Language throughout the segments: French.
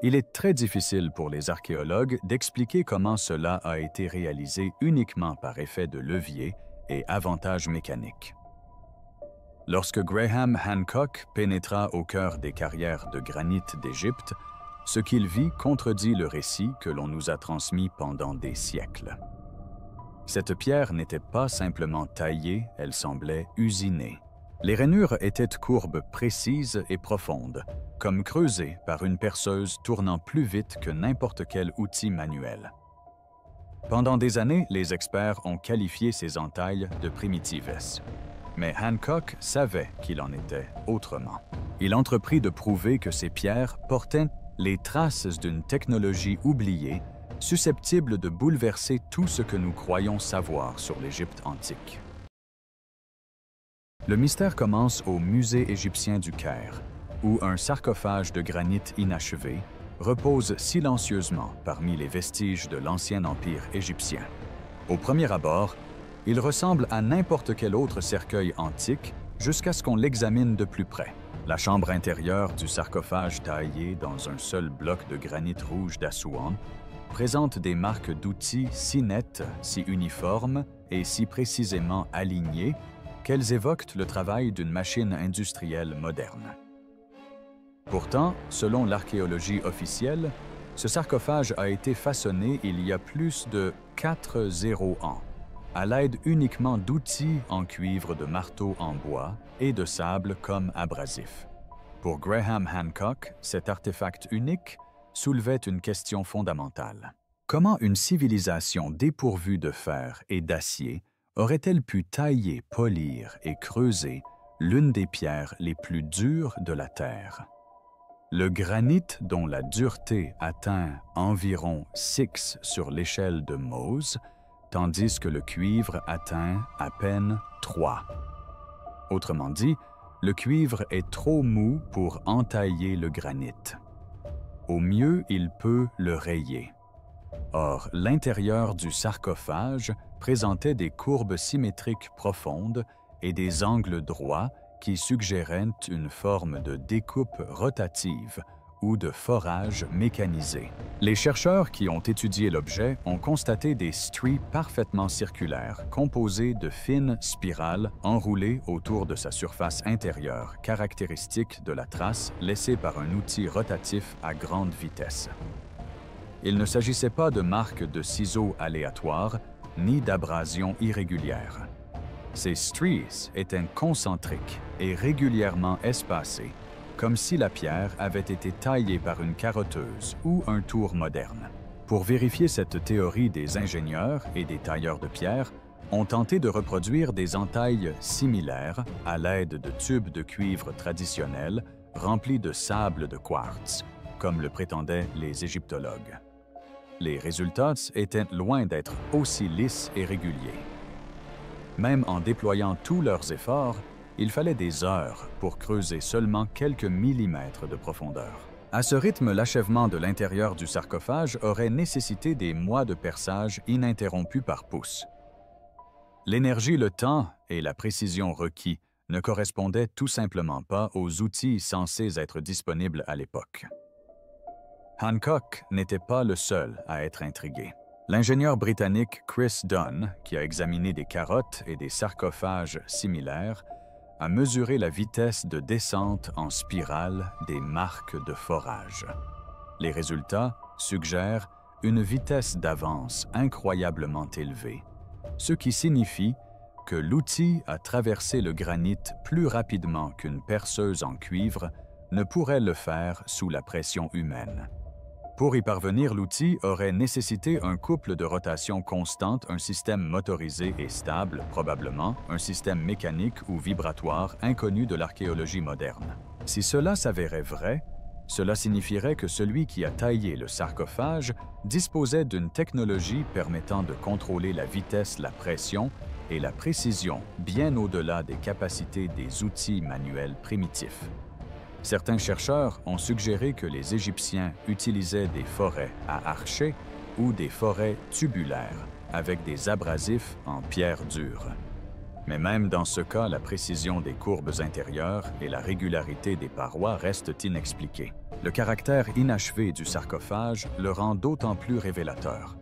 Il est très difficile pour les archéologues d'expliquer comment cela a été réalisé uniquement par effet de levier et avantage mécanique. Lorsque Graham Hancock pénétra au cœur des carrières de granit d'Égypte, ce qu'il vit contredit le récit que l'on nous a transmis pendant des siècles. Cette pierre n'était pas simplement taillée, elle semblait usinée. Les rainures étaient courbes précises et profondes, comme creusées par une perceuse tournant plus vite que n'importe quel outil manuel. Pendant des années, les experts ont qualifié ces entailles de primitives. Mais Hancock savait qu'il en était autrement. Il entreprit de prouver que ces pierres portaient les traces d'une technologie oubliée, susceptible de bouleverser tout ce que nous croyons savoir sur l'Égypte antique. Le mystère commence au musée égyptien du Caire, où un sarcophage de granit inachevé repose silencieusement parmi les vestiges de l'ancien empire égyptien. Au premier abord, il ressemble à n'importe quel autre cercueil antique jusqu'à ce qu'on l'examine de plus près. La chambre intérieure du sarcophage taillé dans un seul bloc de granit rouge d'Assouan présente des marques d'outils si nettes, si uniformes et si précisément alignées qu'elles évoquent le travail d'une machine industrielle moderne. Pourtant, selon l'archéologie officielle, ce sarcophage a été façonné il y a plus de 40 ans, à l'aide uniquement d'outils en cuivre de marteau en bois et de sable comme abrasif. Pour Graham Hancock, cet artefact unique soulevait une question fondamentale. Comment une civilisation dépourvue de fer et d'acier aurait-elle pu tailler, polir et creuser l'une des pierres les plus dures de la Terre? Le granit, dont la dureté atteint environ 6 sur l'échelle de Mohs, tandis que le cuivre atteint à peine 3. Autrement dit, le cuivre est trop mou pour entailler le granit. Au mieux, il peut le rayer. Or, l'intérieur du sarcophage présentait des courbes symétriques profondes et des angles droits qui suggéraient une forme de découpe rotative ou de forage mécanisé. Les chercheurs qui ont étudié l'objet ont constaté des stries parfaitement circulaires, composées de fines spirales enroulées autour de sa surface intérieure, caractéristique de la trace laissée par un outil rotatif à grande vitesse. Il ne s'agissait pas de marques de ciseaux aléatoires, ni d'abrasions irrégulières. Ces stries étaient concentriques et régulièrement espacées, comme si la pierre avait été taillée par une carotteuse ou un tour moderne. Pour vérifier cette théorie, des ingénieurs et des tailleurs de pierre ont tenté de reproduire des entailles similaires à l'aide de tubes de cuivre traditionnels remplis de sable de quartz, comme le prétendaient les égyptologues. Les résultats étaient loin d'être aussi lisses et réguliers. Même en déployant tous leurs efforts, il fallait des heures pour creuser seulement quelques millimètres de profondeur. À ce rythme, l'achèvement de l'intérieur du sarcophage aurait nécessité des mois de perçage ininterrompus par pouce. L'énergie, le temps et la précision requis ne correspondaient tout simplement pas aux outils censés être disponibles à l'époque. Hancock n'était pas le seul à être intrigué. L'ingénieur britannique Chris Dunn, qui a examiné des carottes et des sarcophages similaires, a mesuré la vitesse de descente en spirale des marques de forage. Les résultats suggèrent une vitesse d'avance incroyablement élevée, ce qui signifie que l'outil a traversé le granit plus rapidement qu'une perceuse en cuivre ne pourrait le faire sous la pression humaine. Pour y parvenir, l'outil aurait nécessité un couple de rotation constante, un système motorisé et stable, probablement un système mécanique ou vibratoire inconnu de l'archéologie moderne. Si cela s'avérait vrai, cela signifierait que celui qui a taillé le sarcophage disposait d'une technologie permettant de contrôler la vitesse, la pression et la précision bien au-delà des capacités des outils manuels primitifs. Certains chercheurs ont suggéré que les Égyptiens utilisaient des forêts à archer ou des forêts tubulaires avec des abrasifs en pierre dure. Mais même dans ce cas, la précision des courbes intérieures et la régularité des parois restent inexpliquées. Le caractère inachevé du sarcophage le rend d'autant plus révélateur.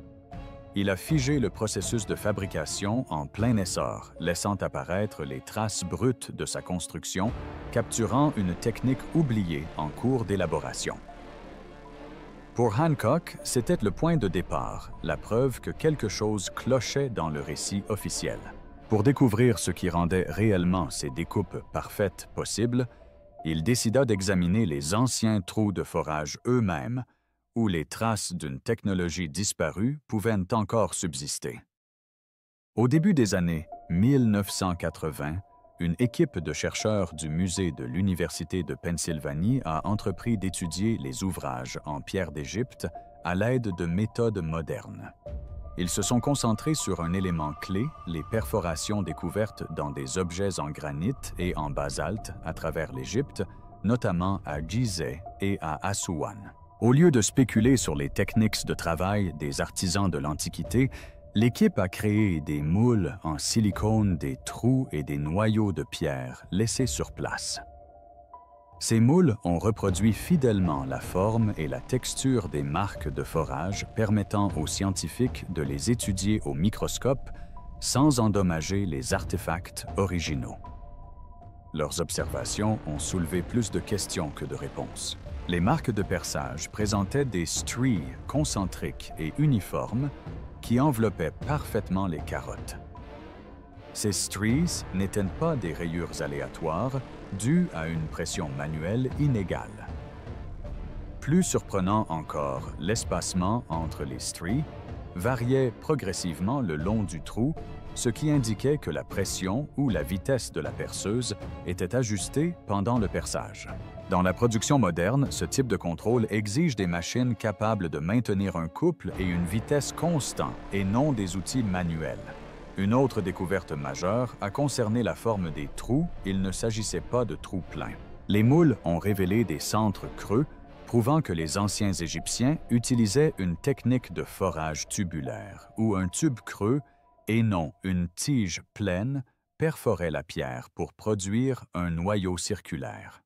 Il a figé le processus de fabrication en plein essor, laissant apparaître les traces brutes de sa construction, capturant une technique oubliée en cours d'élaboration. Pour Hancock, c'était le point de départ, la preuve que quelque chose clochait dans le récit officiel. Pour découvrir ce qui rendait réellement ces découpes parfaites possibles, il décida d'examiner les anciens trous de forage eux-mêmes, où les traces d'une technologie disparue pouvaient encore subsister. Au début des années 1980, une équipe de chercheurs du musée de l'Université de Pennsylvanie a entrepris d'étudier les ouvrages en pierre d'Égypte à l'aide de méthodes modernes. Ils se sont concentrés sur un élément clé, les perforations découvertes dans des objets en granit et en basalte à travers l'Égypte, notamment à Gizeh et à Assouan. Au lieu de spéculer sur les techniques de travail des artisans de l'Antiquité, l'équipe a créé des moules en silicone, des trous et des noyaux de pierre laissés sur place. Ces moules ont reproduit fidèlement la forme et la texture des marques de forage, permettant aux scientifiques de les étudier au microscope sans endommager les artefacts originaux. Leurs observations ont soulevé plus de questions que de réponses. Les marques de perçage présentaient des stries concentriques et uniformes qui enveloppaient parfaitement les carottes. Ces stries n'étaient pas des rayures aléatoires dues à une pression manuelle inégale. Plus surprenant encore, l'espacement entre les stries variait progressivement le long du trou, ce qui indiquait que la pression ou la vitesse de la perceuse était ajustée pendant le perçage. Dans la production moderne, ce type de contrôle exige des machines capables de maintenir un couple et une vitesse constants et non des outils manuels. Une autre découverte majeure a concerné la forme des trous. Il ne s'agissait pas de trous pleins. Les moules ont révélé des centres creux, prouvant que les anciens Égyptiens utilisaient une technique de forage tubulaire, où un tube creux et non une tige pleine perforait la pierre pour produire un noyau circulaire.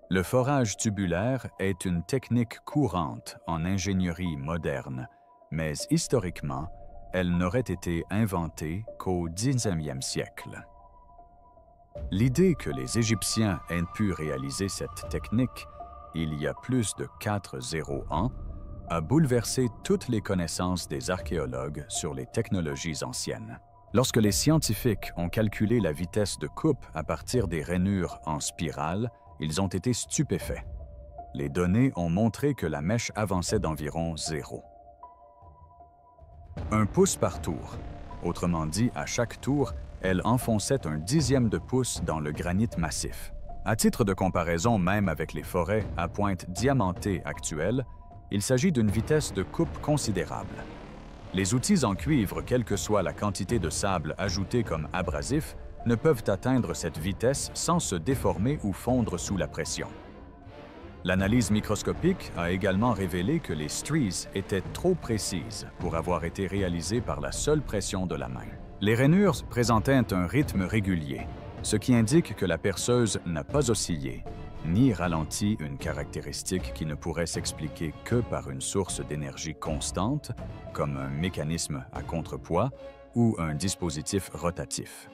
Le forage tubulaire est une technique courante en ingénierie moderne, mais historiquement, elle n'aurait été inventée qu'au XIXe siècle. L'idée que les Égyptiens aient pu réaliser cette technique il y a plus de 400 ans a bouleversé toutes les connaissances des archéologues sur les technologies anciennes. Lorsque les scientifiques ont calculé la vitesse de coupe à partir des rainures en spirale, ils ont été stupéfaits. Les données ont montré que la mèche avançait d'environ 0. 1 pouce par tour. Autrement dit, à chaque tour, elle enfonçait un dixième de pouce dans le granit massif. À titre de comparaison, même avec les forêts à pointe diamantée actuelles, il s'agit d'une vitesse de coupe considérable. Les outils en cuivre, quelle que soit la quantité de sable ajoutée comme abrasif, ne peuvent atteindre cette vitesse sans se déformer ou fondre sous la pression. L'analyse microscopique a également révélé que les stries étaient trop précises pour avoir été réalisées par la seule pression de la main. Les rainures présentaient un rythme régulier, ce qui indique que la perceuse n'a pas oscillé, ni ralenti, une caractéristique qui ne pourrait s'expliquer que par une source d'énergie constante, comme un mécanisme à contrepoids ou un dispositif rotatif.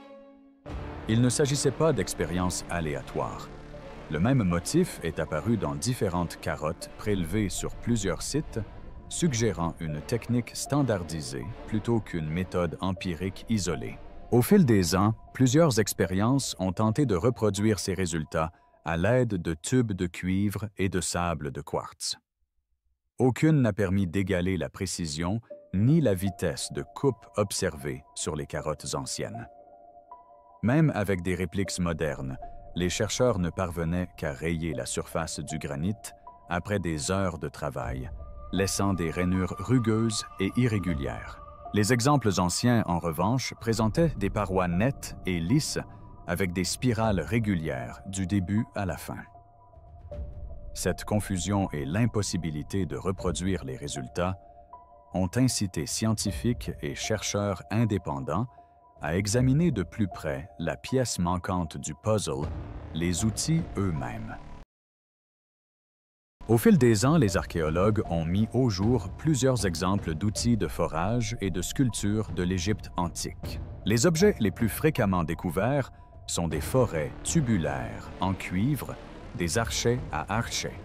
Il ne s'agissait pas d'expériences aléatoires. Le même motif est apparu dans différentes carottes prélevées sur plusieurs sites, suggérant une technique standardisée plutôt qu'une méthode empirique isolée. Au fil des ans, plusieurs expériences ont tenté de reproduire ces résultats à l'aide de tubes de cuivre et de sable de quartz. Aucune n'a permis d'égaler la précision ni la vitesse de coupe observée sur les carottes anciennes. Même avec des répliques modernes, les chercheurs ne parvenaient qu'à rayer la surface du granit après des heures de travail, laissant des rainures rugueuses et irrégulières. Les exemples anciens, en revanche, présentaient des parois nettes et lisses avec des spirales régulières du début à la fin. Cette confusion et l'impossibilité de reproduire les résultats ont incité scientifiques et chercheurs indépendants à examiner de plus près la pièce manquante du puzzle, les outils eux-mêmes. Au fil des ans, les archéologues ont mis au jour plusieurs exemples d'outils de forage et de sculpture de l'Égypte antique. Les objets les plus fréquemment découverts sont des forêts tubulaires en cuivre, des archets à archets,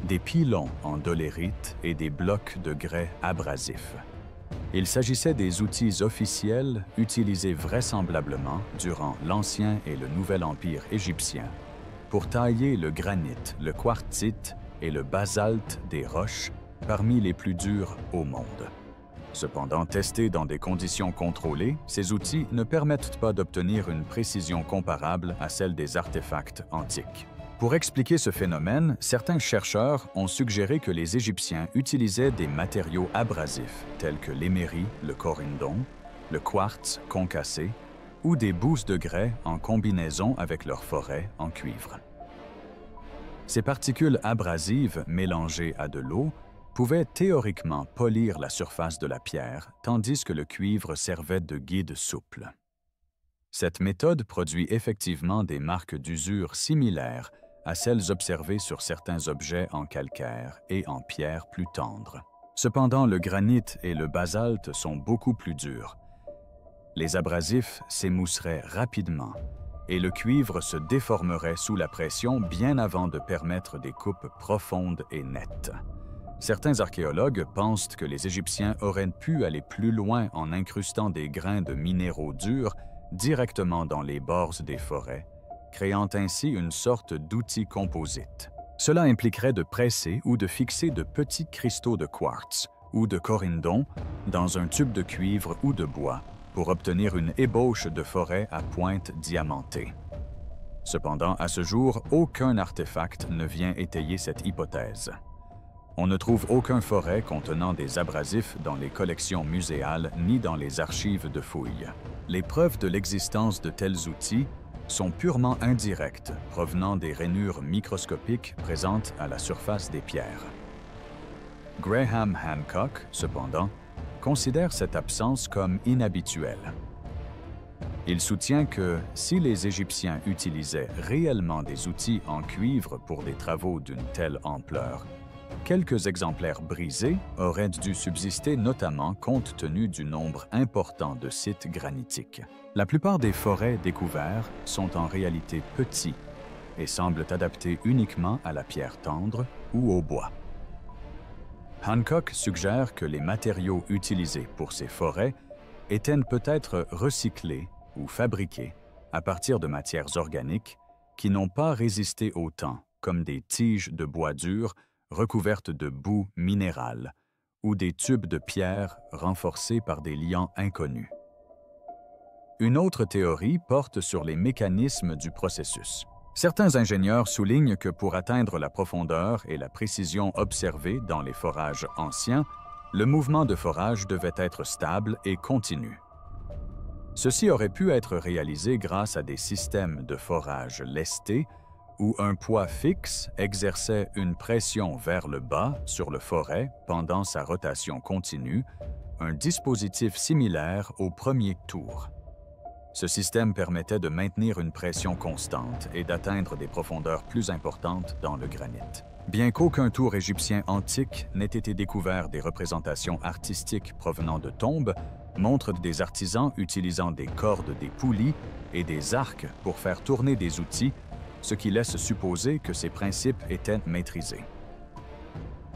des pilons en dolérite et des blocs de grès abrasifs. Il s'agissait des outils officiels utilisés vraisemblablement durant l'Ancien et le Nouvel Empire égyptien pour tailler le granit, le quartzite et le basalte des roches parmi les plus durs au monde. Cependant, testés dans des conditions contrôlées, ces outils ne permettent pas d'obtenir une précision comparable à celle des artefacts antiques. Pour expliquer ce phénomène, certains chercheurs ont suggéré que les Égyptiens utilisaient des matériaux abrasifs tels que l'émérie, le corindon, le quartz concassé ou des bousses de grès en combinaison avec leurs forêts en cuivre. Ces particules abrasives mélangées à de l'eau pouvaient théoriquement polir la surface de la pierre, tandis que le cuivre servait de guide souple. Cette méthode produit effectivement des marques d'usure similaires à celles observées sur certains objets en calcaire et en pierre plus tendre. Cependant, le granit et le basalte sont beaucoup plus durs. Les abrasifs s'émousseraient rapidement et le cuivre se déformerait sous la pression bien avant de permettre des coupes profondes et nettes. Certains archéologues pensent que les Égyptiens auraient pu aller plus loin en incrustant des grains de minéraux durs directement dans les bords des forêts, créant ainsi une sorte d'outil composite. Cela impliquerait de presser ou de fixer de petits cristaux de quartz ou de corindon dans un tube de cuivre ou de bois pour obtenir une ébauche de forêt à pointe diamantée. Cependant, à ce jour, aucun artefact ne vient étayer cette hypothèse. On ne trouve aucun forêt contenant des abrasifs dans les collections muséales ni dans les archives de fouilles. Les preuves de l'existence de tels outils sont purement indirectes, provenant des rainures microscopiques présentes à la surface des pierres. Graham Hancock, cependant, considère cette absence comme inhabituelle. Il soutient que si les Égyptiens utilisaient réellement des outils en cuivre pour des travaux d'une telle ampleur, quelques exemplaires brisés auraient dû subsister notamment compte tenu du nombre important de sites granitiques. La plupart des forêts découvertes sont en réalité petits et semblent adaptés uniquement à la pierre tendre ou au bois. Hancock suggère que les matériaux utilisés pour ces forêts étaient peut-être recyclés ou fabriqués à partir de matières organiques qui n'ont pas résisté au temps, comme des tiges de bois dur recouvertes de boue minérale ou des tubes de pierre renforcés par des liants inconnus. Une autre théorie porte sur les mécanismes du processus. Certains ingénieurs soulignent que pour atteindre la profondeur et la précision observées dans les forages anciens, le mouvement de forage devait être stable et continu. Ceci aurait pu être réalisé grâce à des systèmes de forage lestés où un poids fixe exerçait une pression vers le bas sur le foret pendant sa rotation continue, un dispositif similaire au premier tour. Ce système permettait de maintenir une pression constante et d'atteindre des profondeurs plus importantes dans le granit. Bien qu'aucun tour égyptien antique n'ait été découvert, des représentations artistiques provenant de tombes montrent des artisans utilisant des cordes, des poulies et des arcs pour faire tourner des outils, ce qui laisse supposer que ces principes étaient maîtrisés.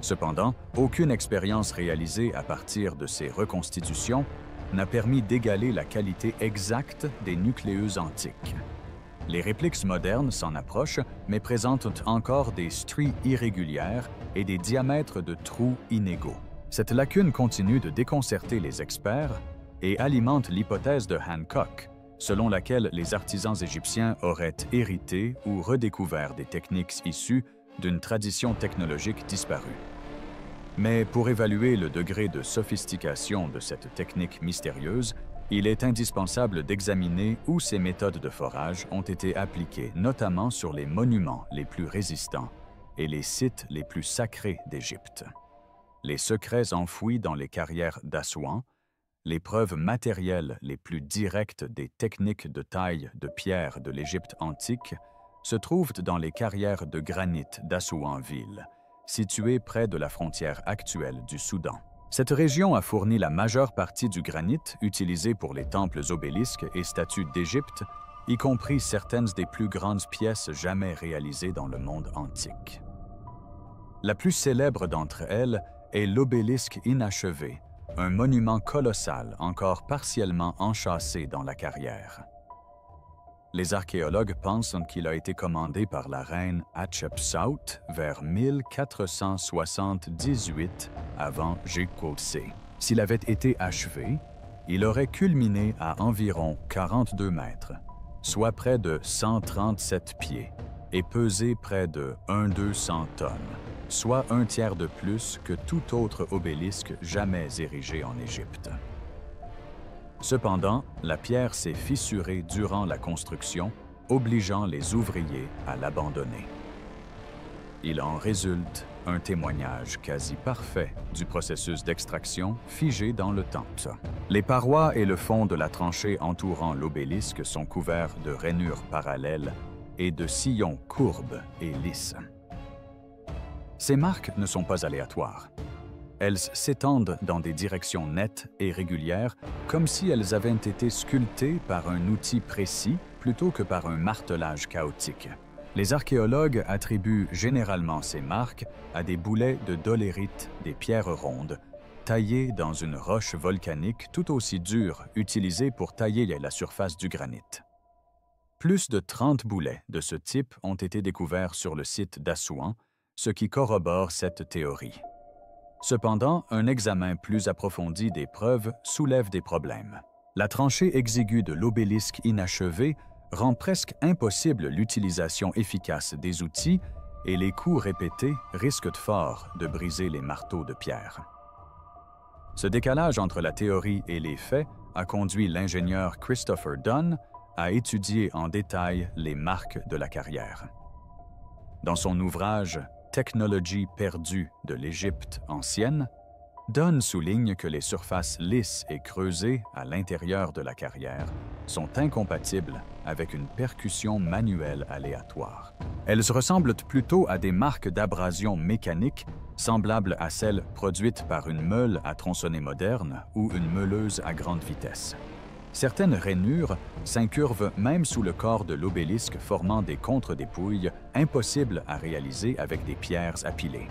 Cependant, aucune expérience réalisée à partir de ces reconstitutions n'a permis d'égaler la qualité exacte des nucléus antiques. Les répliques modernes s'en approchent, mais présentent encore des stries irrégulières et des diamètres de trous inégaux. Cette lacune continue de déconcerter les experts et alimente l'hypothèse de Hancock, selon laquelle les artisans égyptiens auraient hérité ou redécouvert des techniques issues d'une tradition technologique disparue. Mais pour évaluer le degré de sophistication de cette technique mystérieuse, il est indispensable d'examiner où ces méthodes de forage ont été appliquées, notamment sur les monuments les plus résistants et les sites les plus sacrés d'Égypte. Les secrets enfouis dans les carrières d'Assouan, les preuves matérielles les plus directes des techniques de taille de pierre de l'Égypte antique se trouvent dans les carrières de granit d'Assouan-Ville, située près de la frontière actuelle du Soudan. Cette région a fourni la majeure partie du granit utilisé pour les temples, obélisques et statues d'Égypte, y compris certaines des plus grandes pièces jamais réalisées dans le monde antique. La plus célèbre d'entre elles est l'obélisque inachevé, un monument colossal encore partiellement enchâssé dans la carrière. Les archéologues pensent qu'il a été commandé par la reine Hatshepsut vers 1478 avant J.C. S'il avait été achevé, il aurait culminé à environ 42 mètres, soit près de 137 pieds, et pesé près de 200 tonnes, soit un tiers de plus que tout autre obélisque jamais érigé en Égypte. Cependant, la pierre s'est fissurée durant la construction, obligeant les ouvriers à l'abandonner. Il en résulte un témoignage quasi parfait du processus d'extraction figé dans le temps. Les parois et le fond de la tranchée entourant l'obélisque sont couverts de rainures parallèles et de sillons courbes et lisses. Ces marques ne sont pas aléatoires. Elles s'étendent dans des directions nettes et régulières, comme si elles avaient été sculptées par un outil précis plutôt que par un martelage chaotique. Les archéologues attribuent généralement ces marques à des boulets de dolérite, des pierres rondes, taillées dans une roche volcanique tout aussi dure utilisée pour tailler la surface du granit. Plus de 30 boulets de ce type ont été découverts sur le site d'Assouan, ce qui corrobore cette théorie. Cependant, un examen plus approfondi des preuves soulève des problèmes. La tranchée exiguë de l'obélisque inachevé rend presque impossible l'utilisation efficace des outils et les coups répétés risquent fort de briser les marteaux de pierre. Ce décalage entre la théorie et les faits a conduit l'ingénieur Christopher Dunn à étudier en détail les marques de la carrière. Dans son ouvrage « Technologie perdue de l'Égypte ancienne », Dunn souligne que les surfaces lisses et creusées à l'intérieur de la carrière sont incompatibles avec une percussion manuelle aléatoire. Elles ressemblent plutôt à des marques d'abrasion mécanique semblables à celles produites par une meule à tronçonner moderne ou une meuleuse à grande vitesse. Certaines rainures s'incurvent même sous le corps de l'obélisque, formant des contre-dépouilles impossibles à réaliser avec des pierres apilées.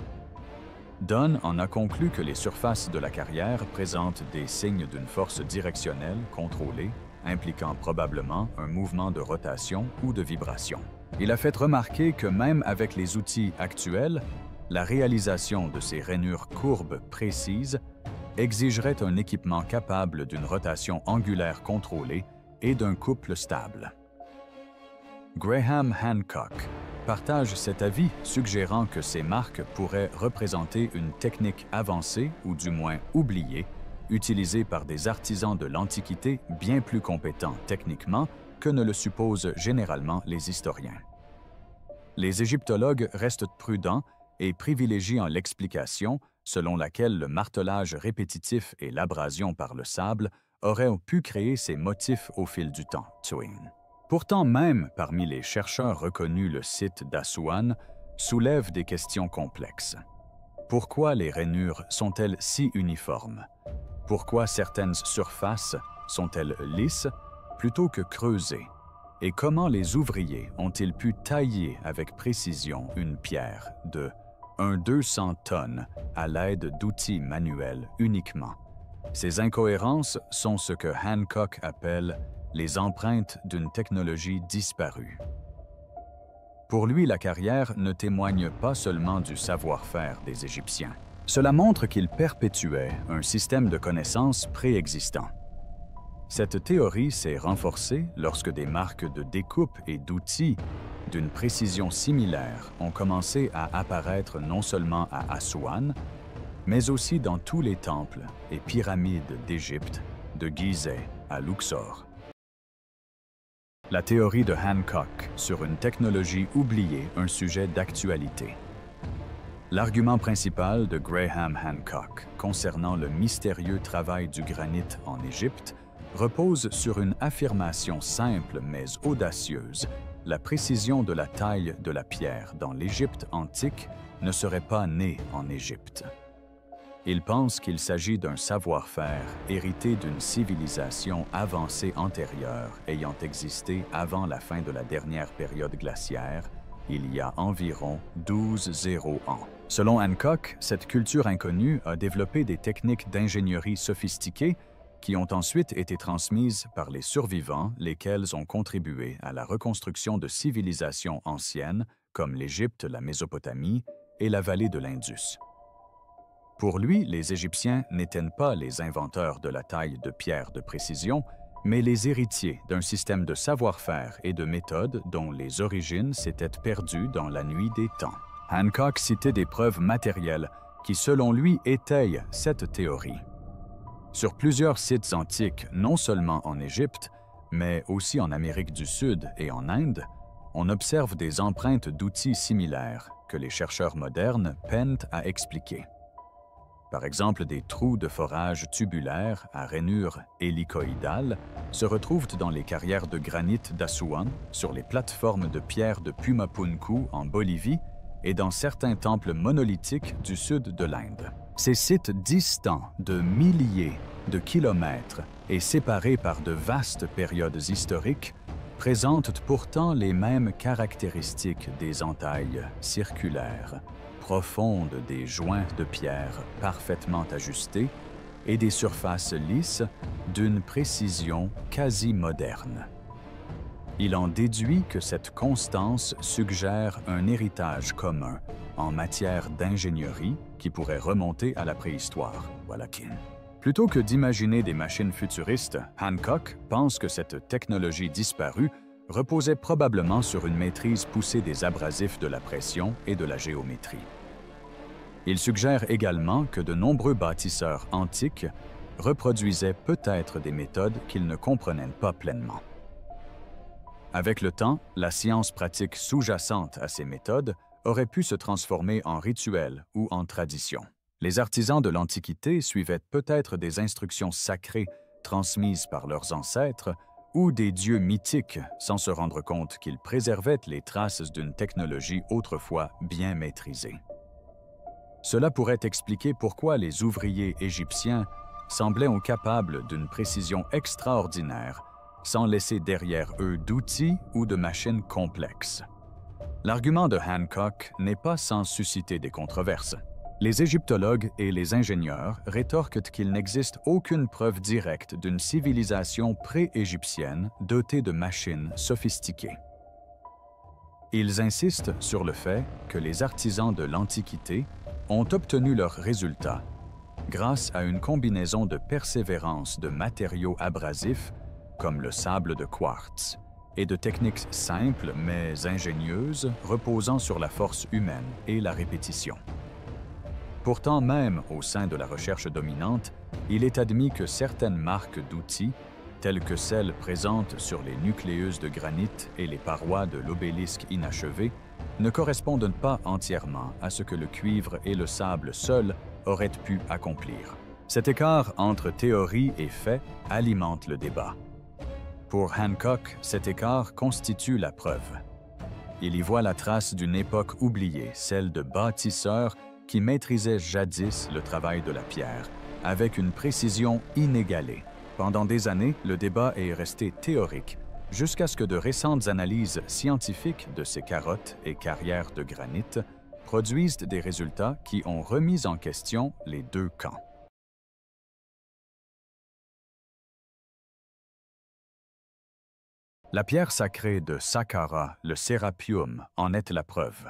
Dunn en a conclu que les surfaces de la carrière présentent des signes d'une force directionnelle contrôlée, impliquant probablement un mouvement de rotation ou de vibration. Il a fait remarquer que même avec les outils actuels, la réalisation de ces rainures courbes précises exigerait un équipement capable d'une rotation angulaire contrôlée et d'un couple stable. Graham Hancock partage cet avis, suggérant que ces marques pourraient représenter une technique avancée ou du moins oubliée, utilisée par des artisans de l'Antiquité bien plus compétents techniquement que ne le supposent généralement les historiens. Les égyptologues restent prudents et privilégient l'explication selon laquelle le martelage répétitif et l'abrasion par le sable auraient pu créer ces motifs au fil du temps. Pourtant, même parmi les chercheurs reconnus, le site d'Assouan soulève des questions complexes. Pourquoi les rainures sont-elles si uniformes? Pourquoi certaines surfaces sont-elles lisses plutôt que creusées? Et comment les ouvriers ont-ils pu tailler avec précision une pierre de 200 tonnes à l'aide d'outils manuels uniquement? Ces incohérences sont ce que Hancock appelle les empreintes d'une technologie disparue. Pour lui, la carrière ne témoigne pas seulement du savoir-faire des Égyptiens. Cela montre qu'ils perpétuaient un système de connaissances préexistant. Cette théorie s'est renforcée lorsque des marques de découpe et d'outils d'une précision similaire ont commencé à apparaître non seulement à Assouan, mais aussi dans tous les temples et pyramides d'Égypte, de Gizeh à Luxor. La théorie de Hancock sur une technologie oubliée, un sujet d'actualité. L'argument principal de Graham Hancock concernant le mystérieux travail du granit en Égypte repose sur une affirmation simple mais audacieuse. La précision de la taille de la pierre dans l'Égypte antique ne serait pas né en Égypte. Il pense qu'il s'agit d'un savoir-faire hérité d'une civilisation avancée antérieure ayant existé avant la fin de la dernière période glaciaire, il y a environ 12,0 ans. Selon Hancock, cette culture inconnue a développé des techniques d'ingénierie sophistiquées qui ont ensuite été transmises par les survivants, lesquels ont contribué à la reconstruction de civilisations anciennes comme l'Égypte, la Mésopotamie et la vallée de l'Indus. Pour lui, les Égyptiens n'étaient pas les inventeurs de la taille de pierre de précision, mais les héritiers d'un système de savoir-faire et de méthodes dont les origines s'étaient perdues dans la nuit des temps. Hancock citait des preuves matérielles qui, selon lui, étayent cette théorie. Sur plusieurs sites antiques, non seulement en Égypte, mais aussi en Amérique du Sud et en Inde, on observe des empreintes d'outils similaires que les chercheurs modernes peinent à expliquer. Par exemple, des trous de forage tubulaires à rainures hélicoïdales se retrouvent dans les carrières de granit d'Assouan, sur les plateformes de pierre de Pumapunku en Bolivie et dans certains temples monolithiques du sud de l'Inde. Ces sites distants de milliers de kilomètres et séparés par de vastes périodes historiques présentent pourtant les mêmes caractéristiques des entailles circulaires, profondes des joints de pierre parfaitement ajustés et des surfaces lisses d'une précision quasi moderne. Il en déduit que cette constance suggère un héritage commun en matière d'ingénierie qui pourrait remonter à la préhistoire. Plutôt que d'imaginer des machines futuristes, Hancock pense que cette technologie disparue reposait probablement sur une maîtrise poussée des abrasifs de la pression et de la géométrie. Il suggère également que de nombreux bâtisseurs antiques reproduisaient peut-être des méthodes qu'ils ne comprenaient pas pleinement. Avec le temps, la science pratique sous-jacente à ces méthodes aurait pu se transformer en rituel ou en tradition. Les artisans de l'Antiquité suivaient peut-être des instructions sacrées transmises par leurs ancêtres ou des dieux mythiques sans se rendre compte qu'ils préservaient les traces d'une technologie autrefois bien maîtrisée. Cela pourrait expliquer pourquoi les ouvriers égyptiens semblaient capables d'une précision extraordinaire sans laisser derrière eux d'outils ou de machines complexes. L'argument de Hancock n'est pas sans susciter des controverses. Les égyptologues et les ingénieurs rétorquent qu'il n'existe aucune preuve directe d'une civilisation pré-égyptienne dotée de machines sophistiquées. Ils insistent sur le fait que les artisans de l'Antiquité ont obtenu leurs résultats grâce à une combinaison de persévérance de matériaux abrasifs comme le sable de quartz et de techniques simples mais ingénieuses reposant sur la force humaine et la répétition. Pourtant, même au sein de la recherche dominante, il est admis que certaines marques d'outils, telles que celles présentes sur les nucléeuses de granit et les parois de l'obélisque inachevé, ne correspondent pas entièrement à ce que le cuivre et le sable seuls auraient pu accomplir. Cet écart entre théorie et fait alimente le débat. Pour Hancock, cet écart constitue la preuve. Il y voit la trace d'une époque oubliée, celle de bâtisseurs qui maîtrisaient jadis le travail de la pierre, avec une précision inégalée. Pendant des années, le débat est resté théorique, jusqu'à ce que de récentes analyses scientifiques de ces carottes et carrières de granit produisent des résultats qui ont remis en question les deux camps. La pierre sacrée de Saqqara, le Serapeum, en est la preuve.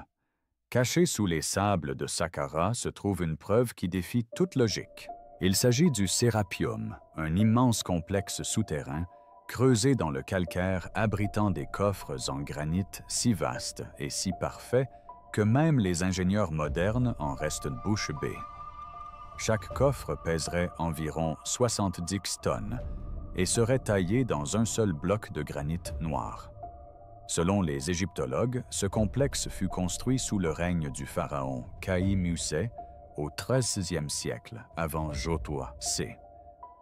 Caché sous les sables de Saqqara se trouve une preuve qui défie toute logique. Il s'agit du Serapeum, un immense complexe souterrain creusé dans le calcaire abritant des coffres en granit si vastes et si parfaits que même les ingénieurs modernes en restent bouche bée. Chaque coffre pèserait environ 70 tonnes et serait taillé dans un seul bloc de granit noir. Selon les égyptologues, ce complexe fut construit sous le règne du pharaon Khaï-Musè au XIIIe siècle avant Jotwa C,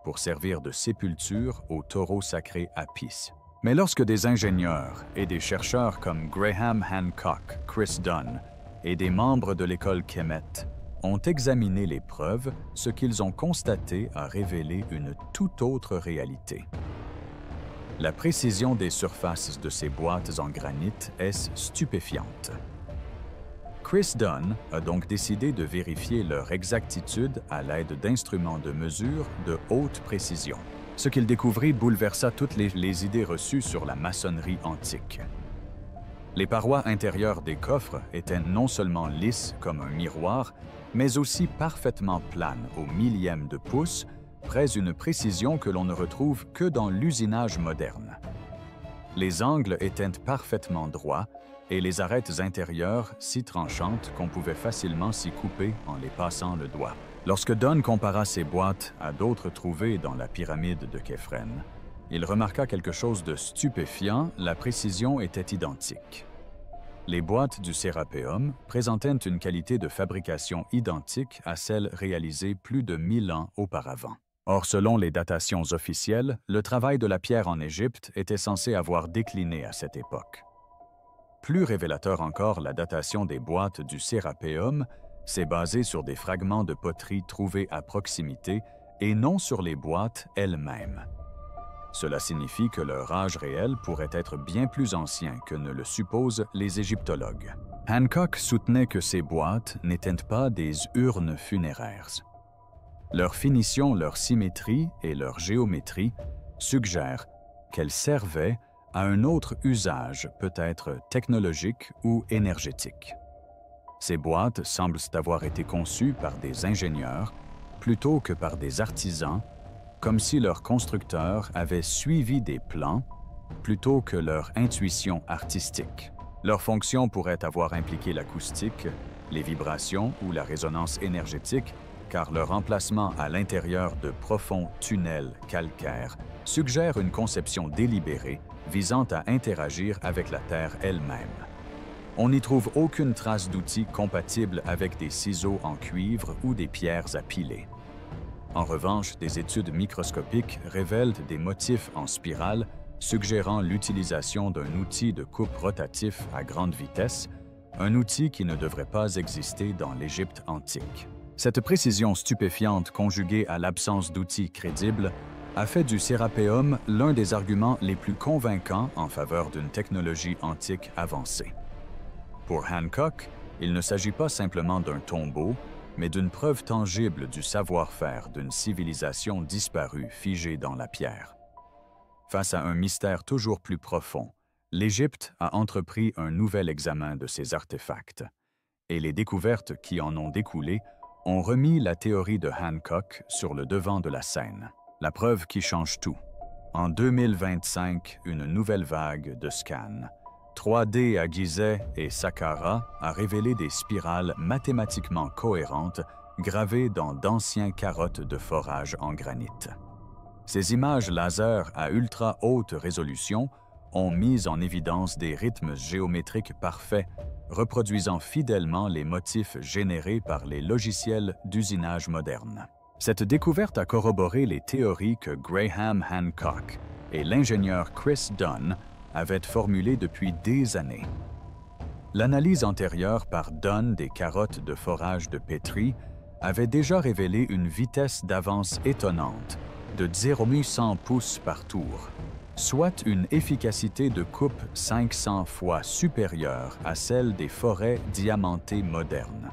pour servir de sépulture au taureau sacré Apis. Mais lorsque des ingénieurs et des chercheurs comme Graham Hancock, Chris Dunn et des membres de l'école Kemet ont examiné les preuves, ce qu'ils ont constaté a révélé une toute autre réalité. La précision des surfaces de ces boîtes en granit est stupéfiante. Chris Dunn a donc décidé de vérifier leur exactitude à l'aide d'instruments de mesure de haute précision. Ce qu'il découvrit bouleversa toutes les idées reçues sur la maçonnerie antique. Les parois intérieures des coffres étaient non seulement lisses comme un miroir, mais aussi parfaitement planes au millième de pouce, près une précision que l'on ne retrouve que dans l'usinage moderne. Les angles étaient parfaitement droits et les arêtes intérieures si tranchantes qu'on pouvait facilement s'y couper en les passant le doigt. Lorsque Dunn compara ces boîtes à d'autres trouvées dans la pyramide de Képhren, il remarqua quelque chose de stupéfiant, la précision était identique. Les boîtes du Sérapéum présentaient une qualité de fabrication identique à celle réalisée plus de 1000 ans auparavant. Or, selon les datations officielles, le travail de la pierre en Égypte était censé avoir décliné à cette époque. Plus révélateur encore, la datation des boîtes du Sérapéum s'est basée sur des fragments de poterie trouvés à proximité et non sur les boîtes elles-mêmes. Cela signifie que leur âge réel pourrait être bien plus ancien que ne le supposent les égyptologues. Hancock soutenait que ces boîtes n'étaient pas des urnes funéraires. Leur finition, leur symétrie et leur géométrie suggèrent qu'elles servaient à un autre usage, peut-être technologique ou énergétique. Ces boîtes semblent avoir été conçues par des ingénieurs plutôt que par des artisans, comme si leur constructeur avait suivi des plans plutôt que leur intuition artistique. Leur fonction pourrait avoir impliqué l'acoustique, les vibrations ou la résonance énergétique, car leur emplacement à l'intérieur de profonds tunnels calcaires suggère une conception délibérée visant à interagir avec la Terre elle-même. On n'y trouve aucune trace d'outils compatibles avec des ciseaux en cuivre ou des pierres à piler. En revanche, des études microscopiques révèlent des motifs en spirale suggérant l'utilisation d'un outil de coupe rotatif à grande vitesse, un outil qui ne devrait pas exister dans l'Égypte antique. Cette précision stupéfiante conjuguée à l'absence d'outils crédibles a fait du Sérapéum l'un des arguments les plus convaincants en faveur d'une technologie antique avancée. Pour Hancock, il ne s'agit pas simplement d'un tombeau, mais d'une preuve tangible du savoir-faire d'une civilisation disparue figée dans la pierre. Face à un mystère toujours plus profond, l'Égypte a entrepris un nouvel examen de ces artefacts, et les découvertes qui en ont découlé ont remis la théorie de Hancock sur le devant de la scène. La preuve qui change tout. En 2025, une nouvelle vague de scans 3D à Gizeh et Saqqara a révélé des spirales mathématiquement cohérentes gravées dans d'anciens carottes de forage en granit. Ces images laser à ultra haute résolution ont mis en évidence des rythmes géométriques parfaits, reproduisant fidèlement les motifs générés par les logiciels d'usinage modernes. Cette découverte a corroboré les théories que Graham Hancock et l'ingénieur Chris Dunn avaient formulées depuis des années. L'analyse antérieure par Dunn des carottes de forage de pétri avait déjà révélé une vitesse d'avance étonnante de 0,100 pouces par tour, soit une efficacité de coupe 500 fois supérieure à celle des forêts diamantées modernes.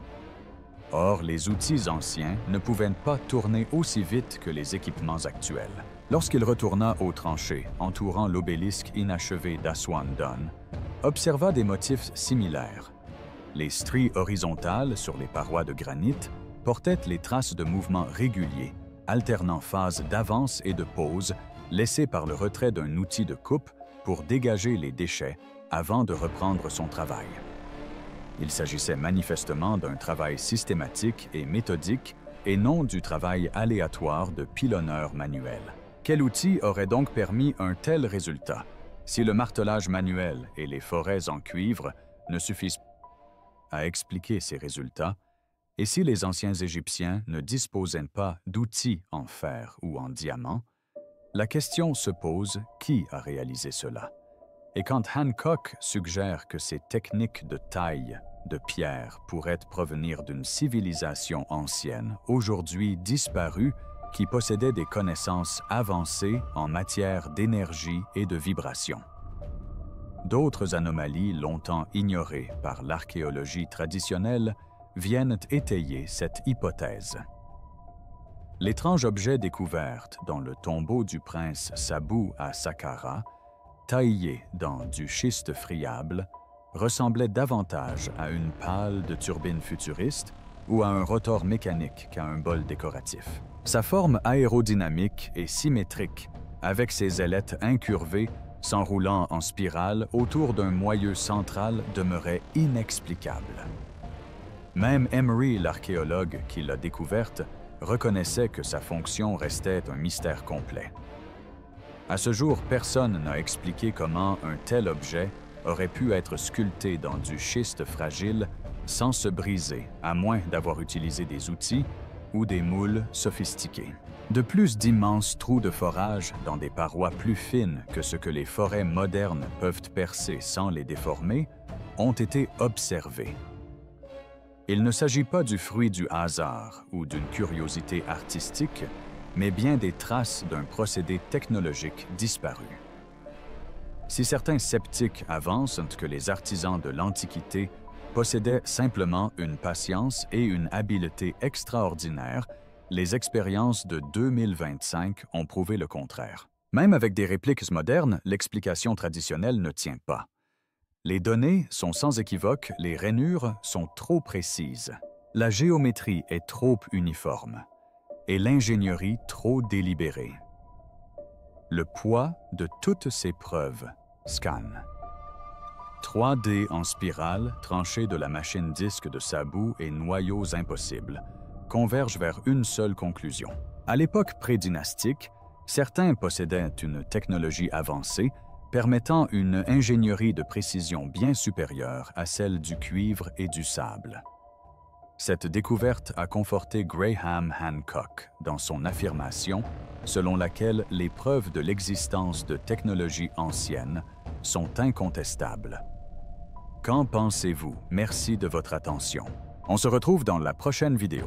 Or, les outils anciens ne pouvaient pas tourner aussi vite que les équipements actuels. Lorsqu'il retourna aux tranchées entourant l'obélisque inachevé d'Aswan-Dunn, observa des motifs similaires. Les stries horizontales sur les parois de granit portaient les traces de mouvements réguliers, alternant phases d'avance et de pause laissées par le retrait d'un outil de coupe pour dégager les déchets avant de reprendre son travail. Il s'agissait manifestement d'un travail systématique et méthodique et non du travail aléatoire de pilonneurs manuels. Quel outil aurait donc permis un tel résultat si le martelage manuel et les forêts en cuivre ne suffisent pas à expliquer ces résultats, et si les anciens Égyptiens ne disposaient pas d'outils en fer ou en diamant, la question se pose qui a réalisé cela. Et quand Hancock suggère que ces techniques de taille de pierre pourrait provenir d'une civilisation ancienne, aujourd'hui disparue, qui possédait des connaissances avancées en matière d'énergie et de vibration. D'autres anomalies longtemps ignorées par l'archéologie traditionnelle viennent étayer cette hypothèse. L'étrange objet découvert dans le tombeau du prince Sabu à Saqqara, taillé dans du schiste friable, ressemblait davantage à une pale de turbine futuriste ou à un rotor mécanique qu'à un bol décoratif. Sa forme aérodynamique et symétrique, avec ses ailettes incurvées, s'enroulant en spirale autour d'un moyeu central, demeurait inexplicable. Même Emery, l'archéologue qui l'a découverte, reconnaissait que sa fonction restait un mystère complet. À ce jour, personne n'a expliqué comment un tel objet aurait pu être sculpté dans du schiste fragile sans se briser, à moins d'avoir utilisé des outils ou des moules sophistiqués. De plus d'immenses trous de forage dans des parois plus fines que ce que les forêts modernes peuvent percer sans les déformer ont été observés. Il ne s'agit pas du fruit du hasard ou d'une curiosité artistique, mais bien des traces d'un procédé technologique disparu. Si certains sceptiques avancent que les artisans de l'Antiquité possédaient simplement une patience et une habileté extraordinaires, les expériences de 2025 ont prouvé le contraire. Même avec des répliques modernes, l'explication traditionnelle ne tient pas. Les données sont sans équivoque, les rainures sont trop précises. La géométrie est trop uniforme et l'ingénierie trop délibérée. Le poids de toutes ces preuves scanne. 3D en spirale, tranchées de la machine disque de Sabu et noyaux impossibles, convergent vers une seule conclusion. À l'époque prédynastique, certains possédaient une technologie avancée permettant une ingénierie de précision bien supérieure à celle du cuivre et du sable. Cette découverte a conforté Graham Hancock dans son affirmation selon laquelle les preuves de l'existence de technologies anciennes sont incontestables. Qu'en pensez-vous? Merci de votre attention. On se retrouve dans la prochaine vidéo.